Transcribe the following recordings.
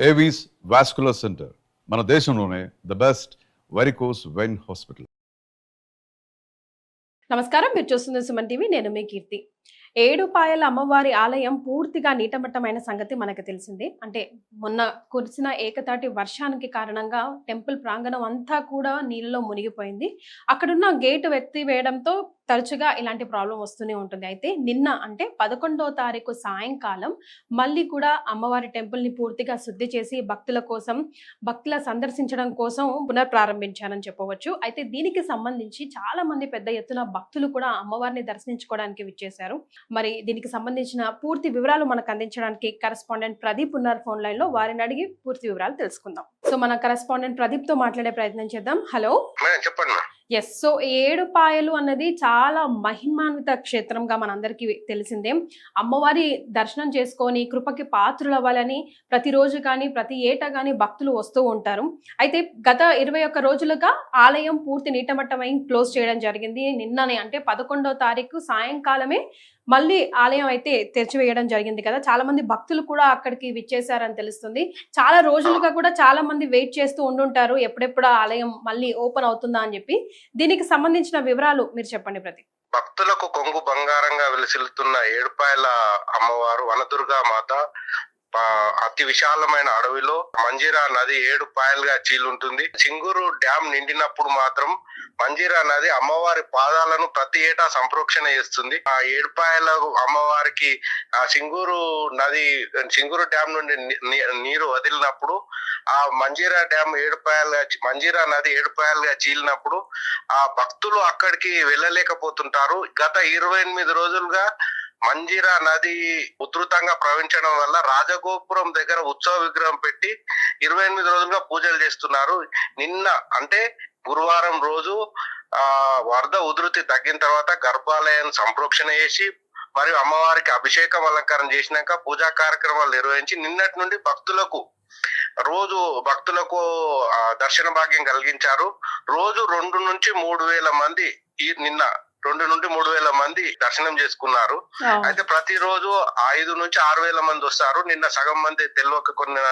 Avis vascular centre మన దేశంలోనే the best varicose vein hospital. నమస్కారం, మీరు చూస్తుంది సుమన్ టీవీ. నేను మీ కీర్తి. ఏడుపాయల అమ్మవారి ఆలయం పూర్తిగా నీటమట్టమైన సంగతి మనకు తెలిసిందే. అంటే మొన్న కురిసిన ఏకతాటి వర్షానికి కారణంగా టెంపుల్ ప్రాంగణం అంతా కూడా నీళ్ళలో మునిగిపోయింది. అక్కడున్న గేటు ఎత్తివేయడంతో తరచుగా ఇలాంటి ప్రాబ్లం వస్తూనే ఉంటుంది. అయితే నిన్న అంటే 11వ తారీఖు సాయంకాలం మళ్ళీ కూడా అమ్మవారి టెంపుల్ని పూర్తిగా శుద్ధి చేసి భక్తుల సందర్శించడం కోసం పునఃప్రారంభించారని చెప్పవచ్చు. అయితే దీనికి సంబంధించి చాలా మంది పెద్ద ఎత్తున భక్తులు కూడా అమ్మవారిని దర్శించుకోవడానికి విచ్చేశారు. మరి దీనికి సంబంధించిన పూర్తి వివరాలు మనకు అందించడానికి కరెస్పాండెంట్ ప్రదీప్ ఉన్నారు ఫోన్ లైన్ లో. వారిని అడిగి పూర్తి వివరాలు తెలుసుకుందాం. సో మన కరెస్పాండెంట్ ప్రదీప్ తో మాట్లాడే ప్రయత్నం చేద్దాం. హలో, చెప్పండి. ఎస్. సో ఏడుపాయలు అన్నది చాలా మహిమాన్విత క్షేత్రంగా మనందరికీ తెలిసిందే. అమ్మవారి దర్శనం చేసుకొని కృపకి పాత్రులు అవ్వాలని ప్రతిరోజు కానీ ప్రతి ఏటా కానీ భక్తులు వస్తూ ఉంటారు. అయితే గత 21 రోజులుగా ఆలయం పూర్తి నీటమట్టమై క్లోజ్ చేయడం జరిగింది. నిన్ననే అంటే 11వ తారీఖు సాయంకాలమే మళ్ళీ ఆలయం అయితే తెరిచివేయడం జరిగింది కదా. చాలా మంది భక్తులు కూడా అక్కడికి విచ్చేశారని తెలుస్తుంది. చాలా రోజులుగా కూడా చాలా మంది వెయిట్ చేస్తూ ఉండుంటారు, ఎప్పుడెప్పుడు ఆలయం మళ్ళీ ఓపెన్ అవుతుందా అని చెప్పి. దీనికి సంబంధించిన వివరాలు మీరు చెప్పండి ప్రదీప్. భక్తులకు కొంగు బంగారంగా వెలిసిల్లుతున్న ఏడుపాయల అమ్మవారు వనదుర్గా మాత అతి విశాలమైన అడవిలో మంజీరా నది 7 పాయలుగా చీలుంటుంది. సింగూరు డ్యామ్ నిండినప్పుడు మాత్రం మంజీరా నది అమ్మవారి పాదాలను ప్రతి ఏటా సంప్రోక్షణ చేస్తుంది. ఆ 7 పాయల అమ్మవారికి ఆ సింగూరు డ్యామ్ నుండి నీరు వదిలినప్పుడు ఆ మంజీరా నది 7 పాయలుగా చీలినప్పుడు ఆ భక్తులు అక్కడికి వెళ్ళలేకపోతుంటారు. గత 28 రోజులుగా మంజీరా నది ఉధృతంగా ప్రవహించడం వల్ల రాజగోపురం దగ్గర ఉత్సవ విగ్రహం పెట్టి 28 రోజులుగా పూజలు చేస్తున్నారు. నిన్న అంటే గురువారం రోజు వరద ఉధృతి తగ్గిన తర్వాత గర్భాలయాన్ని సంప్రోక్షణ చేసి మరియు అమ్మవారికి అభిషేకం అలంకారం చేసినాక పూజా కార్యక్రమాలు నిర్వహించి నిన్నటి నుండి భక్తులకు దర్శన భాగ్యం కలిగించారు. రోజు 2 నుంచి 3 వేల మంది నిన్న 2 నుండి 3 వేల మంది దర్శనం చేసుకున్నారు. అయితే ప్రతిరోజు 5 నుంచి 6 వేల మంది వస్తారు. నిన్న సగం మంది తెలియక కొన్ని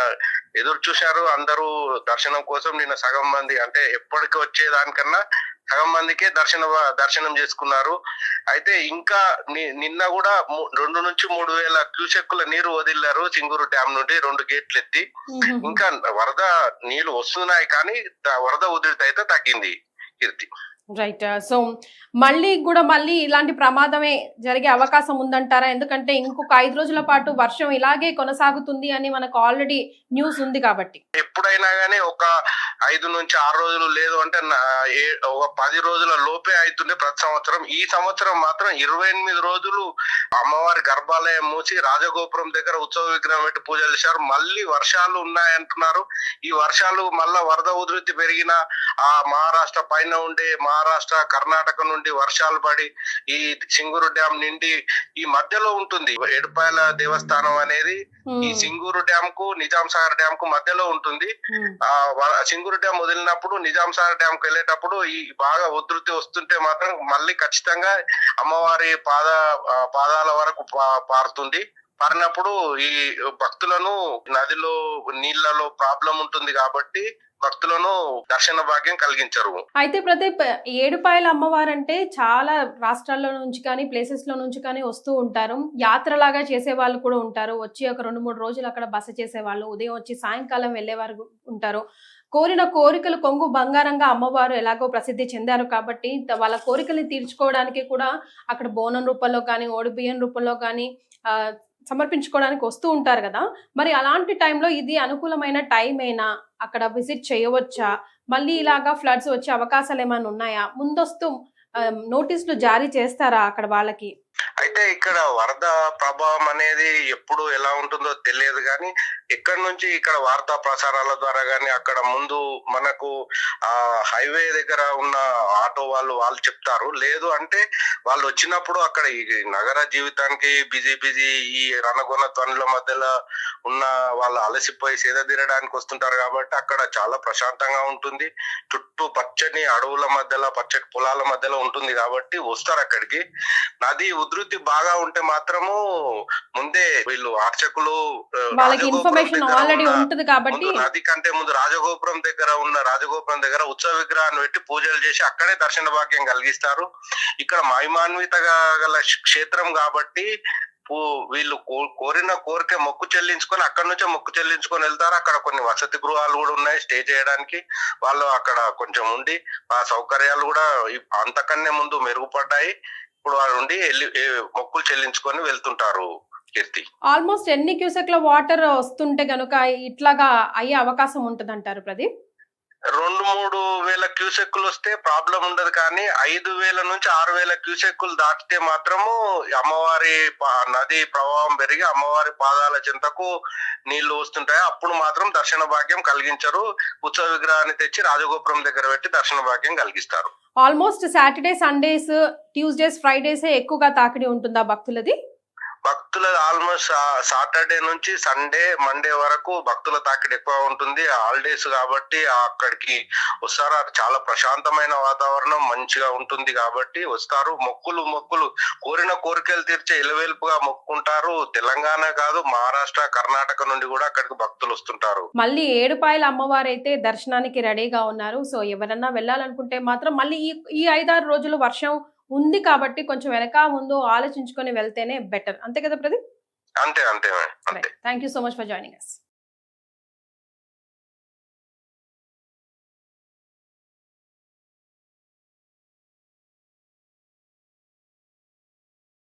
ఎదురు చూశారు అందరూ దర్శనం కోసం. నిన్న సగం మంది అంటే ఎప్పటికి వచ్చేదానికన్నా సగం మందికే దర్శనం చేసుకున్నారు. అయితే ఇంకా నిన్న కూడా 2 నుంచి 3 వేల క్యూసెక్కుల నీరు వదిలారు సింగూరు డ్యామ్ నుండి 2 గేట్లు ఎత్తి. ఇంకా వరద నీళ్లు వస్తున్నాయి కానీ వరద ఉధృతి అయితే తగ్గింది కీర్తి. రైట్. సో మళ్ళీ ఇలాంటి ప్రమాదమే జరిగే అవకాశం ఉందంటారా? ఎందుకంటే ఇంకొక 5 రోజుల పాటు వర్షం ఇలాగే కొనసాగుతుంది అని మనకు ఆల్రెడీ న్యూస్ ఉంది కాబట్టి. ఎప్పుడైనా గానీ ఒక 5 నుంచి 6 రోజులు లేదు అంటే ఒక 10 రోజుల లోపే అవుతుంది ప్రతి సంవత్సరం. ఈ సంవత్సరం మాత్రం 28 రోజులు అమ్మవారి గర్భాలయం మూసి రాజగోపురం దగ్గర ఉత్సవ విగ్రహం పెట్టి పూజలు చేశారు. మళ్ళీ వర్షాలు ఉన్నాయంటున్నారు. ఈ వర్షాలు మళ్ళా వరద ఉధృతి పెరిగిన ఆ మహారాష్ట్ర పైన ఉండే మహారాష్ట్ర కర్ణాటక నుండి వర్షాలు పడి ఈ సింగూరు డ్యామ్ నిండి ఈ మధ్యలో ఉంటుంది. ఏడుపాయల దేవస్థానం అనేది ఈ సింగూరు డ్యామ్ కు నిజాం సాగర్ డ్యామ్ కు మధ్యలో ఉంటుంది. సింగూరు డ్యామ్ వదిలినప్పుడు నిజాం సాగర్ డ్యామ్ కు వెళ్ళేటప్పుడు ఈ బాగా ఉధృతి వస్తుంటే మాత్రం మళ్ళీ ఖచ్చితంగా అమ్మవారి పాదాల వరకు పారినప్పుడు ఈ భక్తులను నదిలో నీళ్లలో ప్రాబ్లం ఉంటుంది కాబట్టి భక్తులను దర్శన భాగ్యం కలిగించరు. అయితే ప్రదీప్, ఏడుపాయల అమ్మవారంటే చాలా రాష్ట్రాల్లో నుంచి కానీ ప్లేసెస్ లో నుంచి కానీ వస్తూ ఉంటారు. యాత్రలాగా చేసే వాళ్ళు కూడా ఉంటారు. వచ్చి ఒక 2-3 రోజులు అక్కడ బస చేసే వాళ్ళు, ఉదయం వచ్చి సాయంకాలం వెళ్లేవారు ఉంటారు. కోరిన కోరికలు కొంగు బంగారంగా అమ్మవారు ఎలాగో ప్రసిద్ధి చెందారు కాబట్టి వాళ్ళ కోరికల్ని తీర్చుకోవడానికి కూడా అక్కడ బోనం రూపంలో కానీ ఓడిబియ్యం రూపంలో కానీ సమర్పించుకోవడానికి వస్తూ ఉంటారు కదా. మరి అలాంటి టైంలో ఇది అనుకూలమైన టైమేనా? అక్కడ విజిట్ చేయవచ్చా? మళ్ళీ ఇలాగా ఫ్లడ్స్ వచ్చే అవకాశాలు ఏమైనా ఉన్నాయా? ముందస్తు నోటీసులు జారీ చేస్తారా అక్కడ వాళ్ళకి? అయితే ఇక్కడ వరద ప్రభావం అనేది ఎప్పుడు ఎలా ఉంటుందో తెలియదు కానీ ఇక్కడ నుంచి ఇక్కడ వార్తా ప్రసారాల ద్వారా గానీ అక్కడ ముందు మనకు హైవే దగ్గర ఉన్న ఆటో వాళ్ళు చెప్తారు. లేదు అంటే వాళ్ళు వచ్చినప్పుడు అక్కడ ఈ నగర జీవితానికి బిజీ ఈ రణగొన ధ్వనుల మధ్యలో ఉన్న వాళ్ళు అలసిపోయి సేద తీరడానికి వస్తుంటారు కాబట్టి అక్కడ చాలా ప్రశాంతంగా ఉంటుంది. చుట్టూ పచ్చని అడవుల మధ్యలో పచ్చటి పొలాల మధ్యలో ఉంటుంది కాబట్టి వస్తారు అక్కడికి. నది ఉధృతి బాగా ఉంటే మాత్రము ముందే వీళ్ళు అర్చకులు వాళ్ళకి రాజగోపురం ఇన్ఫర్మేషన్ దగ్గర ఆల్రెడీ ఉన్న- ఉంటుంది కాబట్టి ముందు నది కంటే ముందు రాజగోపురం దగ్గర ఉత్సవ విగ్రహాన్ని పెట్టి పూజలు చేసి అక్కడే దర్శన భాగ్యం కలిగిస్తారు. ఇక్కడ మహిమాన్విత గల క్షేత్రం కాబట్టి వీళ్ళు కోరిన కోరిక మొక్కు చెల్లించుకొని అక్కడ నుంచే మొక్కు చెల్లించుకొని వెళ్తారు. అక్కడ కొన్ని వసతి గృహాలు కూడా ఉన్నాయి స్టే చేయడానికి. వాళ్ళు అక్కడ కొంచెం ఉండి ఆ సౌకర్యాలు కూడా అంతకన్నా ముందు మెరుగుపడ్డాయి. ఇప్పుడు వాళ్ళు ఉండి మొక్కులు చెల్లించుకొని వెళ్తుంటారు. కీర్తి, ఆల్మోస్ట్ ఎన్ని క్యూసెక్ల వాటర్ వస్తుంటే గనుక ఇట్లాగా అయ్యే అవకాశం ఉంటుంది అంటారు ప్రదీప్? 2-3 వేల క్యూసెక్కులు వస్తే ప్రాబ్లం ఉండదు, కానీ 5,000 నుంచి 6,000 క్యూసెక్కులు దాటితే మాత్రము అమ్మవారి నది ప్రవాహం పెరిగి అమ్మవారి పాదాల చెంతకు నీళ్లు వస్తుంటాయి. అప్పుడు మాత్రం దర్శన భాగ్యం కలిగించరు. ఉత్సవ విగ్రహాన్ని తెచ్చి రాజగోపురం దగ్గర పెట్టి దర్శన భాగ్యం కలిగిస్తారు. Almost Saturday, Sundays, Tuesdays, Fridays ఎక్కువగా తాకిడి ఉంటుందా భక్తులది? భక్తుల ఆల్మోస్ట్ సాటర్డే నుంచి సండే, మండే వరకు భక్తుల తాకిడి ఎక్కువ ఉంటుంది. హాలిడేస్ కాబట్టి అక్కడికి వస్తారు. చాలా ప్రశాంతమైన వాతావరణం మంచిగా ఉంటుంది కాబట్టి వస్తారు. మొక్కులు కోరిన కోరికలు తీర్చే ఇలవేల్పుగా మొక్కుంటారు. తెలంగాణ కాదు, మహారాష్ట్ర, కర్ణాటక నుండి కూడా అక్కడికి భక్తులు వస్తుంటారు. మళ్ళీ ఏడుపాయల అమ్మవారు అయితే దర్శనానికి రెడీగా ఉన్నారు. సో ఎవరన్నా వెళ్ళాలనుకుంటే మాత్రం మళ్ళీ ఈ 5-6 రోజులు వర్షం ఉంది కాబట్టి కొంచెం వెనక ముందు ఆలోచించుకొని వెళ్తేనే బెటర్. అంతే కదా ప్రదీప్? అంతే. Thank you so much for joining us.